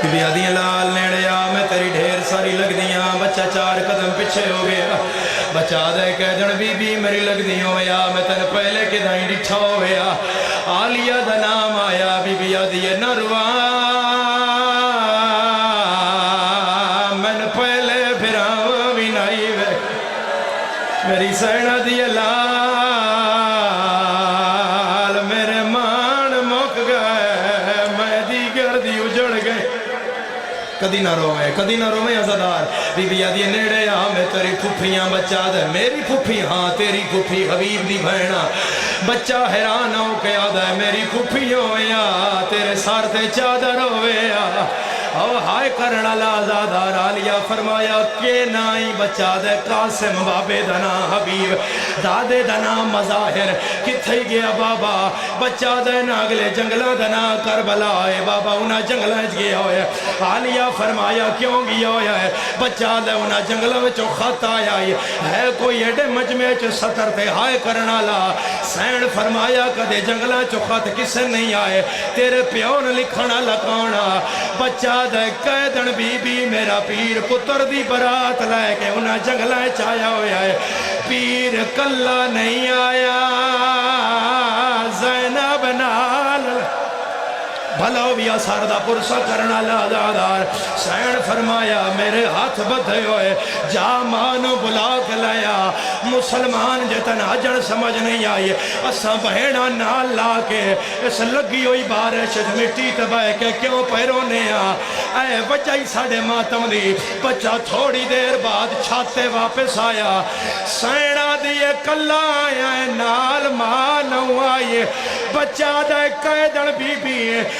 be آدیاں لال نیڑے آ میں تیری ڈھیر ساری لگ دیاں بچہ 4 قدم پیچھے ہو گیا بچہ دے کہہ بی بی میری لگ دی ہو گیا میں تین پہلے کے دائیں ڈٹھا ہو گیا آلیہ دا نام آیا بی آدیے نہ روا میں پہلے پھراں بھی نائی وے میری سینہ دی لال میرے مان مک گئے میں دیگر دی اجڑ گئے کدی نہ روئے عزدار بی بی آدھی نیڑے آ میں تیری پھپھیاں بچہ دے میری پھپھی ہاں تیری پھپھی حبیب دی بھینا بچہ حیران ہو کے آدھے میری پھپھی ہویا تیرے سار تے چادر ہویا او ہائے کرنا لازادار آلیہ فرمایا کہ نائی بچہ دے قاسم بابے دنا حبیب دادے دنا مظاہر کتھے گیا بابا بچہ دے ناگلے جنگلہ دنا کربلا ہے بابا انہا جنگلہ گیا ہوئے آلیہ فرمایا کیوں گیا ہوئے بچہ دے انہا جنگلہ میں چو خط آیا ہے کوئی ایڈے مجمع چو سطر تے ہائے کرنا لا سین فرمایا کدے جنگلہ چو خط کسے نہیں آئے تیرے پیون لکھنا لکانا بچہ دے قیدن بی بی میرا پیر پتر دی برات لے کے انہا جنگلہ چایا ہویا ہے پیر کلہ نہیں آیا زینب نال بھلاو بھی ساردہ پرسہ کرنا لازادار سین فرمایا میرے ہاتھ بدھے ہوئے جا مانو بلا کے لیا مسلمان جتن حجن سمجھ نہیں آئی اسا بہینا نال لا کے اس لگی ہوئی بارش مٹی تبہ کے کیوں پیرونے اے بچائی ساڑے ماتم دی بچہ تھوڑی دیر بعد چھاتے واپس آیا سینہ دیئے کلا آیا نال مانو آئی بچہ دے قیدن بی بی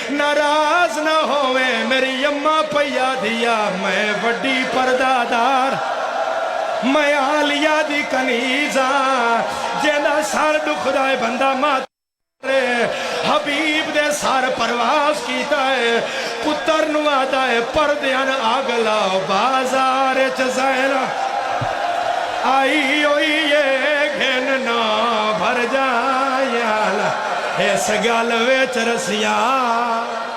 ناراض نہ ہوئے میری اممہ پیا دیا میں وڈی پردادار میں آلیہ دی کنیزہ جینا سار دکھدائے بندہ ماترے حبیب دے سار پرواز کیتا ہے پتر نوادا ہے پردیان آگلا بازار چزائنا آئی ہوئی یہ گھننا بھر جایا اس گل وچ رسیاں